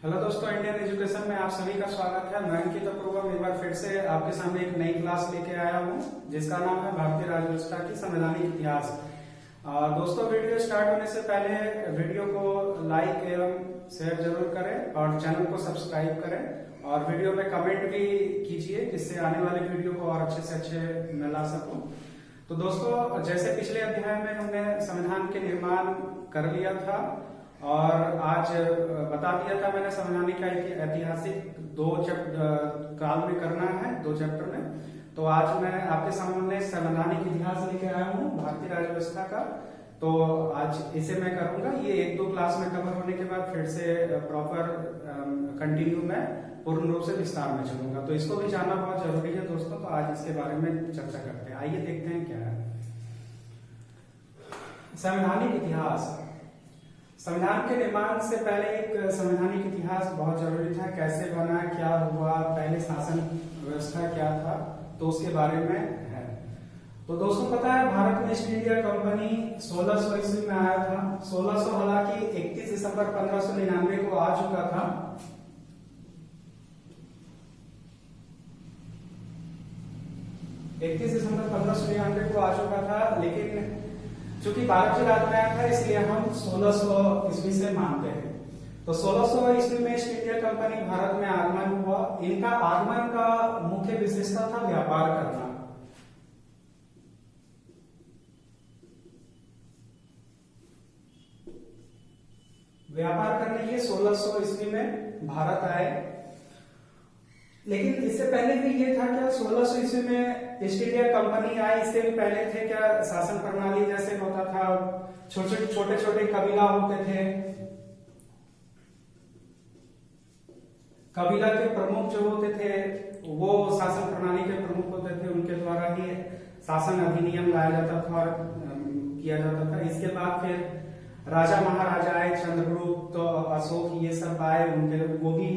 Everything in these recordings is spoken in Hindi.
हेलो दोस्तों, इंडियन एजुकेशन में आप सभी का स्वागत है। मैं अंकित अपूर्वम एक बार फिर से आपके सामने एक नई क्लास लेके आया हूँ जिसका नाम है भारतीय राज्य व्यवस्था की संवैधानिक इतिहास। दोस्तों, वीडियो स्टार्ट होने से पहले वीडियो को लाइक एवं शेयर जरूर करें और चैनल को सब्सक्राइब करें और वीडियो में कमेंट भी कीजिए जिससे आने वाले वीडियो को और अच्छे से अच्छे मैं ला सकूं। तो दोस्तों, जैसे पिछले अध्याय में हमने संविधान के निर्माण कर लिया था और आज बता दिया था मैंने संविधान का ऐतिहासिक काल में करना है 2 चैप्टर में। तो आज मैं आपके सामने संवैधानिक इतिहास लेके आया हूँ भारतीय राज्य व्यवस्था का। तो आज इसे मैं करूंगा, ये 1-2 क्लास में कवर होने के बाद फिर से प्रॉपर कंटिन्यू में पूर्ण रूप से विस्तार में चलूंगा। तो इसको भी जानना बहुत जरूरी है दोस्तों, तो आज इसके बारे में चर्चा करते हैं। आइए देखते हैं क्या है संवैधानिक इतिहास। संविधान के निर्माण से पहले एक संवैधानिक इतिहास बहुत जरूरी था। कैसे बना, क्या हुआ, पहले शासन व्यवस्था क्या था, तो उसके बारे में है। तो दोस्तों, पता है भारत में ईस्ट इंडिया कंपनी 1600 ईस्वी में आया था। 1600 हालांकि 31 दिसंबर 1599 को आ चुका था। दिसंबर 1599 को आ चुका था, लेकिन चूंकि भारत राज्य में आया था इसलिए हम 1600 ईस्वी से मानते हैं। तो 1600 ईस्वी में ईस्ट इंडिया कंपनी भारत में आगमन हुआ। इनका आगमन का मुख्य विशेषता था व्यापार करना। व्यापार करने के 1600 ईस्वी में भारत आए, लेकिन इससे पहले भी ये था क्या 1600 ईस्वी में ईस्ट इंडिया कंपनी आई, इससे भी पहले थे क्या शासन प्रणाली जैसे होता था, छोटे छोटे कबीला होते थे। कबीला के प्रमुख जो होते थे वो शासन प्रणाली के प्रमुख होते थे, उनके द्वारा ही शासन अधिनियम लाया जाता था और किया जाता था। इसके बाद फिर राजा महाराजा आए, चंद्रगुप्त, अशोक, ये सब आए, उनके वो भी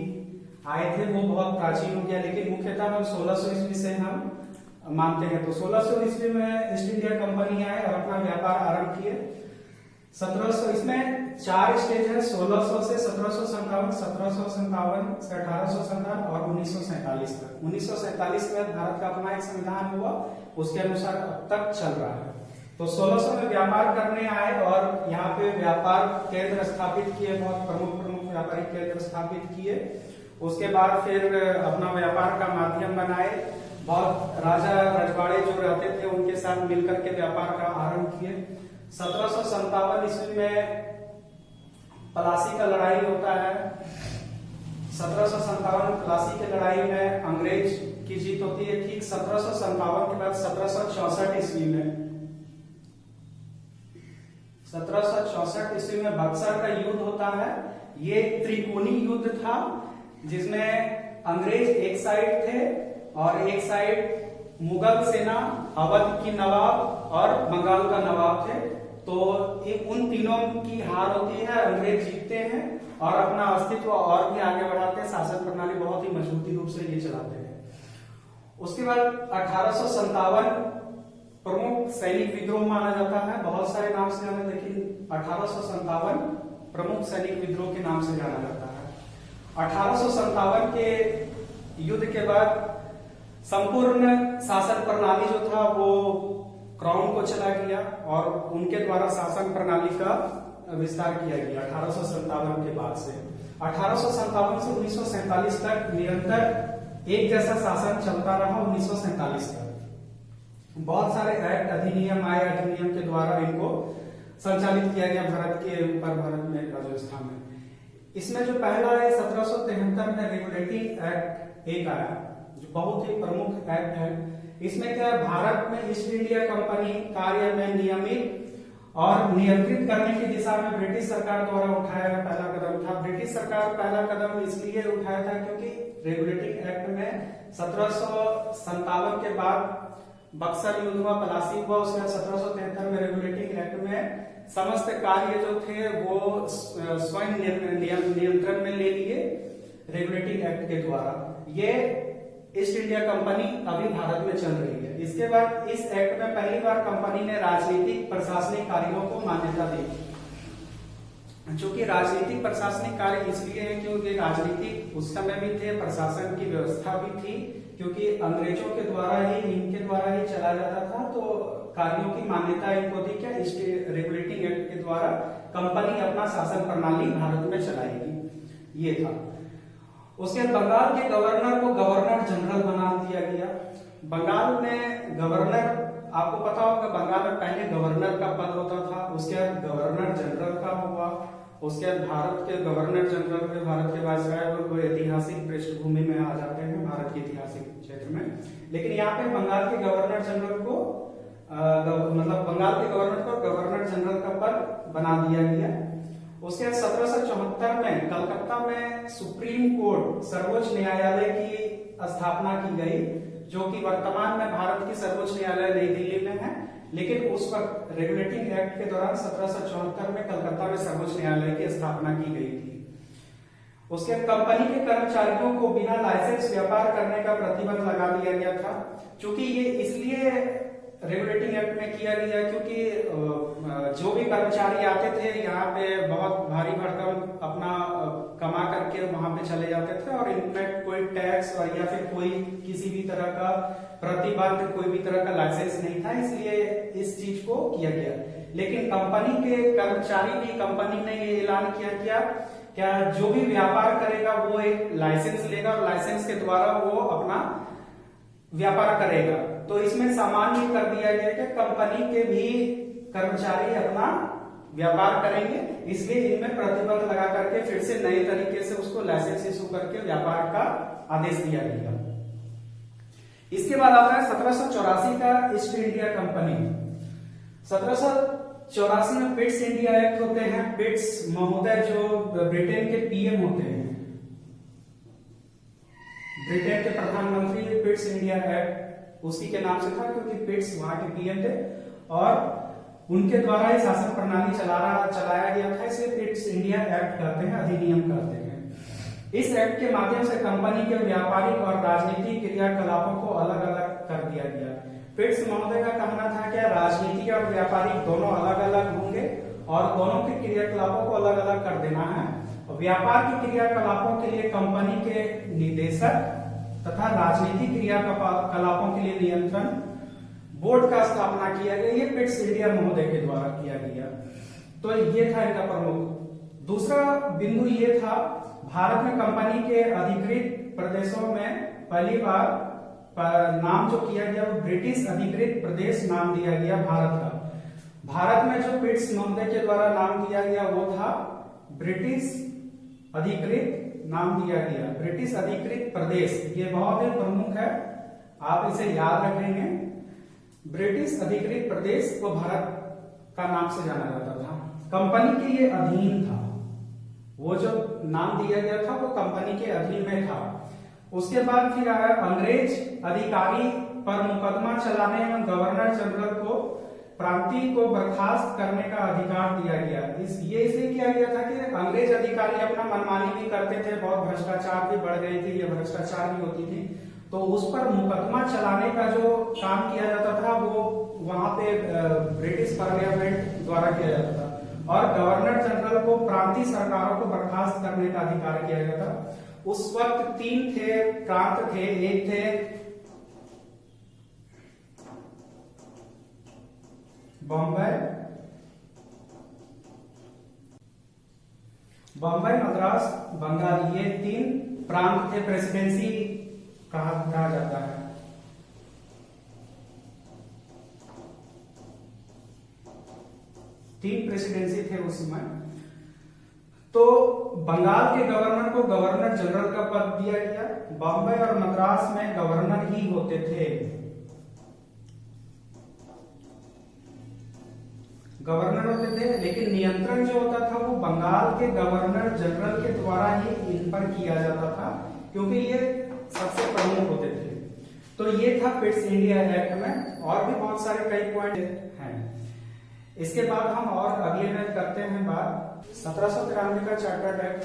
आए थे, वो बहुत प्राचीन हो गया। लेकिन मुख्यतः हम 1600 ईस्वी से हम मानते हैं। तो 1600 ईस्वी में ईस्ट इंडिया कंपनी आए और अपना व्यापार आरंभ किए। 1700 इसमें 4 स्टेज है, 1600 से 1757, 1757 से 1857 और 1947 तक। 1947 में भारत का अपना एक संविधान हुआ, उसके अनुसार अब तक चल रहा है। तो 1600 में व्यापार करने आए और यहाँ पे व्यापार केंद्र स्थापित किए, बहुत प्रमुख व्यापारिक केंद्र स्थापित किए। उसके बाद फिर अपना व्यापार का माध्यम बनाए। बहुत राजा रजवाड़े जो रहते थे उनके साथ मिलकर के व्यापार का आरंभ किए। 1757 ईस्वी में प्लासी का लड़ाई होता है। 1757 प्लासी की लड़ाई में अंग्रेज की जीत होती है। ठीक 1757 के बाद 1764 ईस्वी में 1764 ईस्वी में बक्सर का युद्ध होता है। ये त्रिकोणी युद्ध था जिसमें अंग्रेज एक साइड थे और एक साइड मुगल सेना, अवध की नवाब और बंगाल का नवाब थे। तो उन तीनों की हार होती है, अंग्रेज जीतते हैं और अपना अस्तित्व और भी आगे बढ़ाते हैं। शासन प्रणाली बहुत ही मजबूती रूप से ये चलाते हैं। उसके बाद 1857 प्रमुख सैनिक विद्रोह माना जाता है। बहुत सारे नाम से जाना, लेकिन 1857 प्रमुख सैनिक विद्रोह के नाम से जाना जाता है। 1857 के युद्ध के बाद संपूर्ण शासन प्रणाली जो था वो क्राउन को चला गया और उनके द्वारा शासन प्रणाली का विस्तार किया गया 1857 के बाद से। 1857 से 1947 तक निरंतर एक जैसा शासन चलता रहा। 1947 तक बहुत सारे एक्ट, अधिनियम आए, अधिनियम के द्वारा इनको संचालित किया गया भारत के ऊपर, भारत में राज्य व्यवस्था में। इसमें जो पहला है 1773 में रेगुलेटिंग एक्ट एक आया, जो बहुत ही प्रमुख एक्ट है। इसमें क्या है, भारत में ईस्ट इंडिया कंपनी कार्य में नियमित और नियंत्रित करने की दिशा में ब्रिटिश सरकार द्वारा उठाया गया पहला कदम था। ब्रिटिश सरकार पहला कदम इसलिए उठाया था क्योंकि रेगुलेटिंग एक्ट में 1757 के बाद बक्सर युद्ध हुआ, प्लासी हुआ, उसके बाद 1773 में रेगुलेटिंग एक्ट में समस्त कार्य जो थे वो स्वयं नियंत्रण में ले लिए रेगुलेटिंग एक्ट के द्वारा। ये ईस्ट इंडिया कंपनी अभी भारत में चल रही है। इसके बाद इस एक्ट में पहली बार कंपनी ने राजनीतिक प्रशासनिक कार्यों को मान्यता दी। चूंकि राजनीतिक प्रशासनिक कार्य इसलिए है क्योंकि राजनीतिक उस समय भी थे, प्रशासन की व्यवस्था भी थी, क्योंकि अंग्रेजों के द्वारा ही, इनके द्वारा ही चला जाता था। तो कार्यों की मान्यता इनको थी क्या, इस रेगुलेटिंग एक्ट के द्वारा कंपनी अपना शासन प्रणाली भारत में चलाएगी, ये था। उसके बंगाल के गवर्नर को गवर्नर जनरल बना दिया गया। बंगाल में गवर्नर, आपको पता होगा बंगाल में पहले गवर्नर का पद होता था, उसके बाद गवर्नर जनरल का हुआ, उसके बाद भारत के गवर्नर जनरल में भारत के वायसराय वो ऐतिहासिक पृष्ठभूमि में आ जाते हैं भारत के ऐतिहासिक क्षेत्र में। लेकिन यहाँ पे बंगाल के गवर्नर जनरल को मतलब बंगाल के गवर्नर को गवर्नर जनरल का पद बना दिया गया। उसके बाद 1774 में कलकत्ता में सुप्रीम कोर्ट, सर्वोच्च न्यायालय की स्थापना की गई, जो कि वर्तमान में भारत की सर्वोच्च न्यायालय नई दिल्ली में है। लेकिन उस वक्त रेगुलेटिंग एक्ट के दौरान 1774 में कलकत्ता में सर्वोच्च न्यायालय की स्थापना की गई थी। उसके कंपनी के कर्मचारियों को बिना लाइसेंस व्यापार करने का प्रतिबंध लगा दिया गया था। चूंकि ये इसलिए रेगुलेटिंग एक्ट में किया गया क्योंकि जो भी कर्मचारी आते थे यहाँ पे बहुत भारी भरकम अपना कमा करके वहां पे चले जाते थे, और इनमें कोई टैक्स और या फिर कोई किसी भी तरह का प्रतिबंध, कोई भी तरह का लाइसेंस नहीं था, इसलिए इस चीज को किया गया। लेकिन कंपनी के कर्मचारी भी, कंपनी ने ये ऐलान किया क्या जो भी व्यापार करेगा वो एक लाइसेंस लेगा और लाइसेंस के द्वारा वो अपना व्यापार करेगा। तो इसमें सामान्य कर दिया गया कि कंपनी के भी कर्मचारी अपना व्यापार करेंगे, इसलिए इनमें प्रतिबंध लगा करके फिर से नए तरीके से उसको लाइसेंस इशू करके व्यापार का आदेश दिया गया। इसके बाद आता है 1784 का ईस्ट इंडिया कंपनी। 1784 में पिट्स इंडिया एक्ट होते हैं। पिट्स महोदय जो ब्रिटेन के पीएम होते हैं, ब्रिटेन के प्रधानमंत्री, पिट्स इंडिया एक्ट उसी के नाम से था क्योंकि पिट्स वहां के पीएम थे और उनके द्वारा ही शासन प्रणाली चलाया गया था, इसलिए पिट्स इंडिया एक्ट कहते हैं, अधिनियम कहते हैं। इस एक्ट के माध्यम से कंपनी के व्यापारिक और राजनीतिक क्रियाकलापों को अलग अलग कर दिया गया। पिट्स महोदय का कहना था कि राजनीतिक और व्यापारिक दोनों अलग अलग होंगे और दोनों के क्रियाकलापों को अलग अलग कर देना है। व्यापार के क्रियाकलापों के लिए कंपनी के निदेशक तथा राजनीतिक क्रियाकलापों के लिए नियंत्रण बोर्ड का स्थापना किया गया। ये पिट्स इंडिया महोदय के द्वारा किया गया। तो ये था इनका प्रमुख। दूसरा बिंदु ये था, भारत में कंपनी के अधिकृत प्रदेशों में पहली बार नाम जो किया गया वो ब्रिटिश अधिकृत प्रदेश नाम दिया गया भारत का। भारत में जो पिट्स महोदय के द्वारा नाम दिया गया वो था ब्रिटिश अधिकृत नाम दिया गया, ब्रिटिश अधिकृत प्रदेश। ये बहुत ही प्रमुख है, आप इसे याद रखेंगे। ब्रिटिश अधिकृत प्रदेश को भारत का नाम से जाना जाता था। कंपनी के ये अधीन था, वो जो नाम दिया गया था वो कंपनी के अधीन में था। उसके बाद फिर आया अंग्रेज अधिकारी पर मुकदमा चलाने एवं गवर्नर जनरल को प्रांतीय को बर्खास्त करने का अधिकार दिया गया। ये इसलिए किया गया था कि अंग्रेज अधिकारी अपना मनमानी भी करते थे, बहुत भ्रष्टाचार भी बढ़ गई थी, ये भ्रष्टाचार भी होती थी, तो उस पर मुकदमा चलाने का जो काम किया जाता था वो वहां पे ब्रिटिश पार्लियामेंट द्वारा किया जाता था। और गवर्नर जनरल को प्रांतीय सरकारों को बर्खास्त करने का अधिकार किया गया था। उस वक्त 3 प्रांत थे, एक थे बॉम्बे, मद्रास, बंगाल, ये 3 प्रांत थे, प्रेसिडेंसी कहा जाता है। तीन प्रेसिडेंसी थे उस समय। तो बंगाल के गवर्नर को गवर्नर जनरल का पद दिया गया। बॉम्बे और मद्रास में गवर्नर ही होते थे, गवर्नर होते थे, लेकिन नियंत्रण जो होता था वो बंगाल के गवर्नर जनरल के द्वारा ही इन पर किया जाता था, क्योंकि ये सबसे प्रमुख होते थे। तो ये था पिट्स इंडिया एक्ट में, और भी बहुत सारे कई पॉइंट हैं। इसके बाद हम और अगले में करते हैं बात 1793 का चार्टर्ड एक्ट।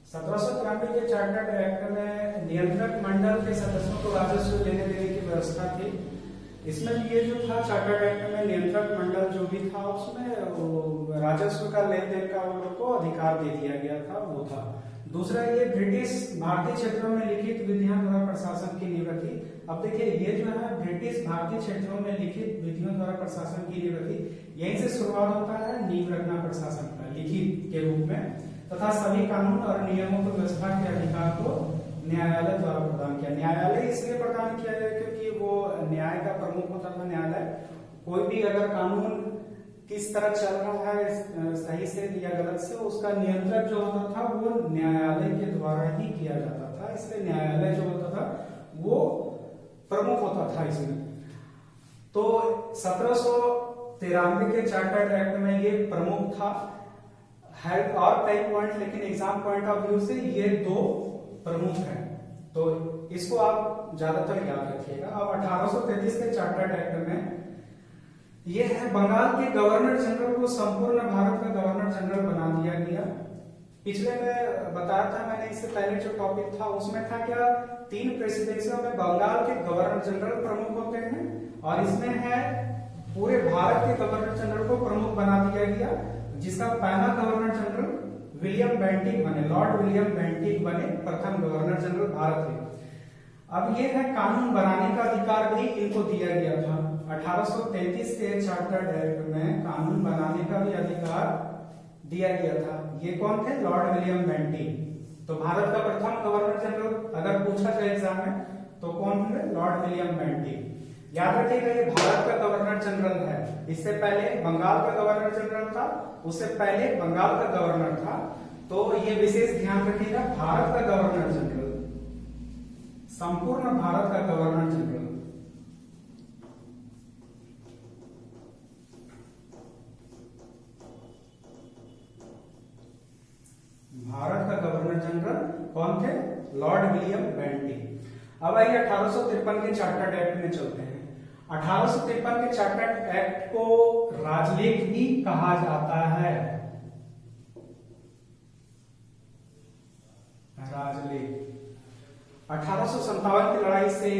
1793 के चार्टर्ड एक्ट में नियंत्रक मंडल के सदस्यों को राजस्व लेने देने की व्यवस्था थी। इसमें ये जो था चार्टर्ड एक्ट में नियंत्रक मंडल जो भी था उसमें राजस्व का लेन देन का उन लोग को अधिकार दे दिया गया था, वो था। दूसरा ये ब्रिटिश भारतीय क्षेत्रों में लिखित विधियों द्वारा प्रशासन की निवृत्ति। अब देखिए ये जो है ब्रिटिश भारतीय क्षेत्रों में लिखित विधियों द्वारा प्रशासन की निवृत्ति, यहीं से शुरुआत होता है नींव रखना प्रशासन का लिखित के रूप में, तथा सभी कानून और नियमों को व्यवस्था के अधिकार को न्यायालय द्वारा प्रदान किया। न्यायालय इसलिए प्रदान किया गया क्योंकि वो न्याय का प्रमुख होता था न्यायालय। कोई भी अगर कानून किस तरह चल रहा है सही से या गलत से, उसका नियंत्रण जो होता था वो न्यायालय के द्वारा ही किया जाता था, इसलिए न्यायालय जो होता था वो प्रमुख होता था इसमें। तो 1793 के चार्टर्ड एक्ट में ये प्रमुख था, है और कई पॉइंट, लेकिन एग्जाम पॉइंट ऑफ व्यू से ये दो प्रमुख हैं, तो इसको आप ज्यादातर याद रखिएगा। अब 1833 के चार्टर्ड एक्ट में ये है बंगाल के गवर्नर जनरल को संपूर्ण भारत का गवर्नर जनरल बना दिया गया। पिछले में बताया था मैंने, इससे पहले जो टॉपिक था उसमें था क्या, 3 प्रेसिडेंसियों में बंगाल के गवर्नर जनरल प्रमुख होते हैं, और इसमें है पूरे भारत के गवर्नर जनरल को प्रमुख बना दिया गया, जिसका पहला गवर्नर जनरल विलियम बेंटिक बने, लॉर्ड विलियम बेंटिक बने प्रथम गवर्नर जनरल भारत के। अब ये है कानून बनाने का अधिकार भी इनको दिया गया था। 1833 के चार्टर्ड एक्ट में कानून बनाने का भी अधिकार दिया गया था। ये कौन थे, लॉर्ड विलियम बेंटिक। तो भारत का प्रथम गवर्नर जनरल अगर पूछा जाए एग्जाम में तो कौन होंगे, लॉर्ड विलियम बेंटिक। याद रखिएगा ये भारत का गवर्नर जनरल है, इससे पहले बंगाल का गवर्नर जनरल था, उससे पहले बंगाल का गवर्नर था, तो ये विशेष ध्यान रखिएगा, भारत का गवर्नर जनरल, संपूर्ण भारत का गवर्नर जनरल। भारत का गवर्नर जनरल कौन थे, लॉर्ड विलियम बेंटिक। अब आइए 1853 के चार्टर्ड एक्ट में चलते हैं। 1853 के चार्टर्ड एक्ट को राजलेख भी कहा जाता है, राजलेख। 1857 की लड़ाई से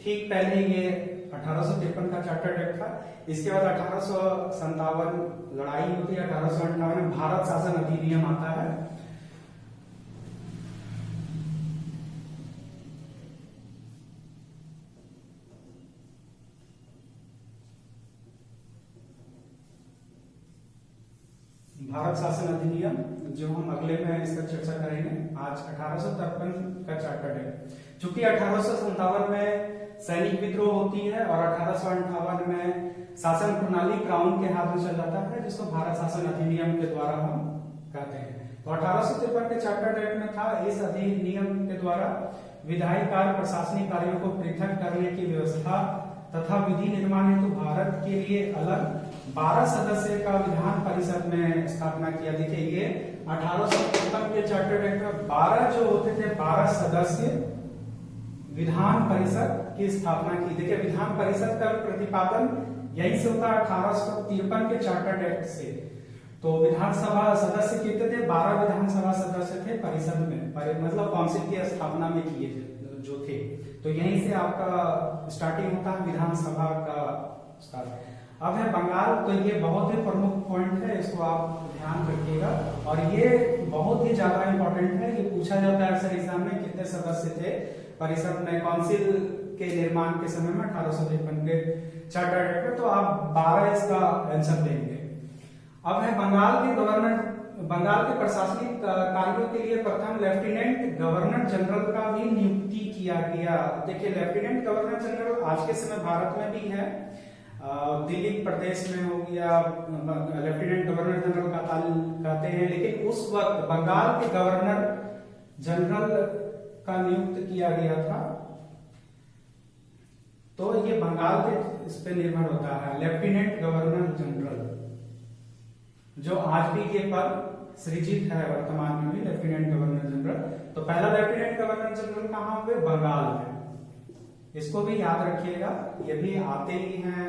ठीक पहले ये 1853 का चार्टर्ड एक्ट था। इसके बाद 1857 लड़ाई होती है, 1858 में भारत शासन अधिनियम आता है। भारत शासन अधिनियम जो हम अगले में इसका चर्चा करेंगे। आज 1853 का चार्टर्ड है। चूंकि 1857 में सैनिक विद्रोह होती है और 1858 में शासन प्रणाली क्राउन के हाथ में चल जाता है, जिसको भारत शासन अधिनियम के द्वारा हम कहते हैं। तो 1853 के चार्टर्ड एक्ट में था, इस अधिनियम के द्वारा विधायी कार्य प्रशासनिक कार्यों को पृथक करने की व्यवस्था तथा विधि निर्माण हेतु भारत के लिए अलग 12 सदस्य का विधान परिषद में स्थापना किया। देखिए ये 1853 के चार्टर्ड एक्ट में 12 जो होते थे 12 सदस्य विधान परिषद की स्थापना की। देखिए विधान परिषद का प्रतिपादन यही से होता है 1853 के चार्टर्ड एक्ट से। तो विधानसभा सदस्य कितने थे, 12 विधानसभा सदस्य थे परिषद में, मतलब काउंसिल की स्थापना में किए जो थे। तो यहीं से आपका स्टार्टिंग होता है विधानसभा का स्टार्ट। अब है बंगाल, तो ये बहुत ही प्रमुख पॉइंट है, इसको आप ध्यान रखिएगा और ये बहुत ही ज्यादा इंपॉर्टेंट है। ये पूछा जाता है अक्सर एग्जाम में, कितने सदस्य थे परिषद में काउंसिल के निर्माण के समय में 1853 के चार्टर्ड एक्ट में, तो आप 12 इसका आंसर देंगे। अब है बंगाल के गवर्नर, बंगाल के प्रशासनिक कार्यों के लिए प्रथम लेफ्टिनेंट गवर्नर जनरल का भी नियुक्ति किया गया। देखिए लेफ्टिनेंट गवर्नर जनरल आज के समय भारत में भी है, दिल्ली प्रदेश में हो गया, लेफ्टिनेंट गवर्नर जनरल का कहते हैं, लेकिन उस वक्त बंगाल के गवर्नर जनरल का नियुक्त किया गया था। तो ये बंगाल के इस पे निर्भर होता है, लेफ्टिनेंट गवर्नर जनरल, जो आज भी ये पद सृजित है वर्तमान में भी, लेफ्टिनेंट गवर्नर जनरल। तो पहला लेफ्टिनेंट गवर्नर जनरल कहाँ हुए, बंगाल में। इसको भी याद रखिएगा, ये भी आते ही हैं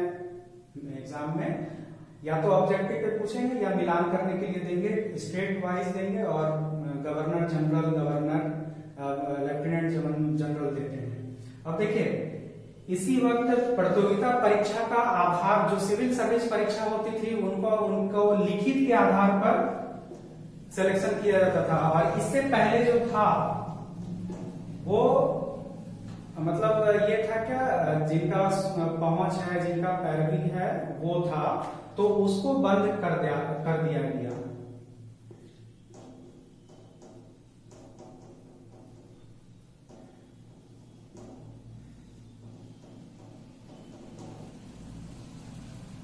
एग्जाम में, या तो ऑब्जेक्टिव पे पूछेंगे या मिलान करने के लिए देंगे, स्टेट वाइज देंगे और governor general, governor, lieutenant general देते हैं। अब देखिए इसी वक्त प्रतियोगिता परीक्षा का आधार, जो सिविल सर्विस परीक्षा होती थी उनको लिखित के आधार पर सिलेक्शन किया जाता था। और इससे पहले जो था वो मतलब ये था क्या, जिनका पहुंच है, जिनका पैरवी है वो था, तो उसको बंद कर दिया गया।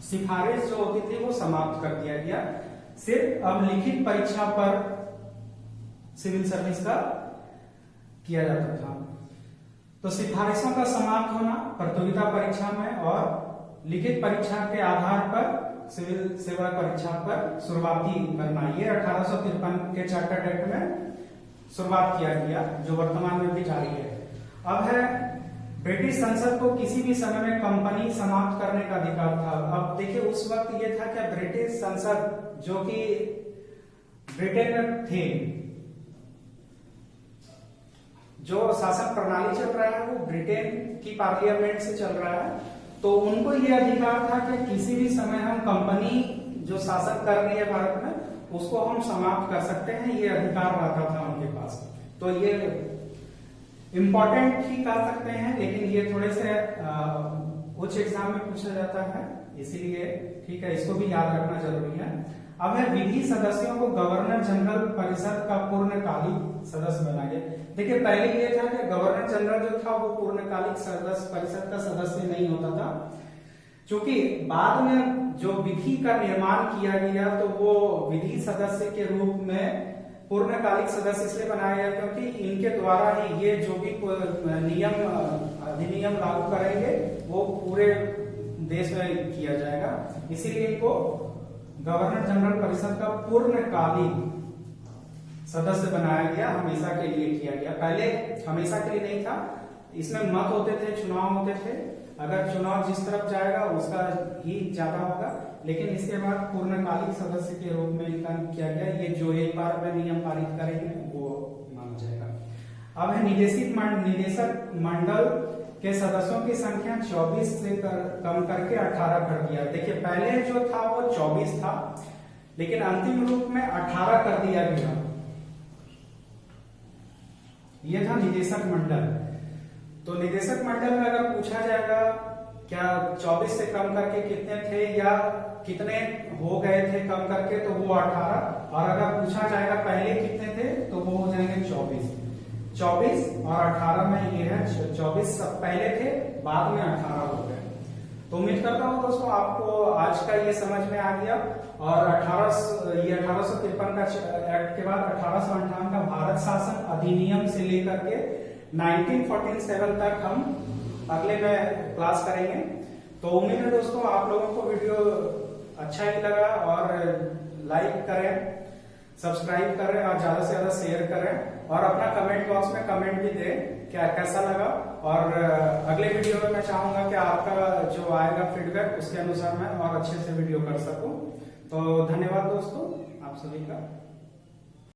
सिफारिश जो होती थी वो समाप्त कर दिया गया। सिर्फ अब लिखित परीक्षा पर सिविल सर्विस का किया जाता था। तो सिफारिशों का समाप्त होना प्रतियोगिता परीक्षा में और लिखित परीक्षा के आधार पर सिविल सेवा परीक्षा पर शुरुआती करना, ये 1853 के चार्टर्ड एक्ट में शुरुआत किया गया, जो वर्तमान में भी जारी है। अब है ब्रिटिश संसद को किसी भी समय में कंपनी समाप्त करने का अधिकार था। अब देखिए उस वक्त ये था क्या, ब्रिटिश संसद जो कि ब्रिटेन में थे, जो शासन प्रणाली चल रहा है वो ब्रिटेन की पार्लियामेंट से चल रहा है, तो उनको ये अधिकार था कि किसी भी समय हम कंपनी जो शासन कर रही है भारत में उसको हम समाप्त कर सकते हैं, ये अधिकार रहता था उनके पास। तो ये इंपॉर्टेंट ही कह सकते हैं, लेकिन ये थोड़े से उच्च एग्जाम में पूछा जाता है, इसीलिए ठीक है, इसको भी याद रखना जरूरी है। अब है विधि सदस्यों को गवर्नर जनरल परिषद का पूर्णकालिक सदस्य बना गया। देखिए पहले ये था कि गवर्नर जनरल जो था वो पूर्णकालिक सदस्य परिषद का सदस्य नहीं होता था, क्योंकि बाद में जो विधि का निर्माण किया गया तो वो विधि सदस्य के रूप में पूर्णकालिक सदस्य इसलिए बनाया गया क्योंकि इनके द्वारा ही ये जो भी नियम अधिनियम लागू करेंगे वो पूरे देश में किया जाएगा, इसीलिए इनको गवर्नर जनरल परिषद का पूर्णकालिक सदस्य बनाया गया, हमेशा के लिए किया गया। पहले हमेशा के लिए नहीं था, इसमें मत होते थे, चुनाव होते थे, अगर चुनाव जिस तरफ जाएगा उसका ही ज्यादा होगा, लेकिन इसके बाद पूर्णकालिक सदस्य के रूप में इनका किया गया। ये जो एक बार में नियम पारित करेंगे वो माना जाएगा। अब है निदेशक मंडल के सदस्यों की संख्या 24 से कम करके 18 कर दिया। देखिए पहले जो था वो 24 था, लेकिन अंतिम रूप में 18 कर दिया गया। ये था निदेशक मंडल। तो निदेशक मंडल में अगर पूछा जाएगा क्या 24 से कम करके कितने थे या कितने हो गए थे कम करके, तो वो 18, और अगर पूछा जाएगा पहले कितने थे तो वो हो जाएंगे 24 और 18 में ये है 24 सब पहले थे, बाद में 18 हो गए। तो उम्मीद करता हूँ दोस्तों आपको आज का ये समझ में आ गया। और 1853 का एक्ट के बाद 1858 का भारत शासन अधिनियम से लेकर के 1947 तक हम अगले में क्लास करेंगे। तो उम्मीद है दोस्तों आप लोगों को वीडियो अच्छा ही लगा, और लाइक करें, सब्सक्राइब करें और ज्यादा से ज्यादा शेयर करें, और अपना कमेंट बॉक्स में कमेंट भी दें क्या कैसा लगा। और अगले वीडियो में मैं चाहूंगा कि आपका जो आएगा फीडबैक उसके अनुसार मैं और अच्छे से वीडियो कर सकूं। तो धन्यवाद दोस्तों आप सभी का।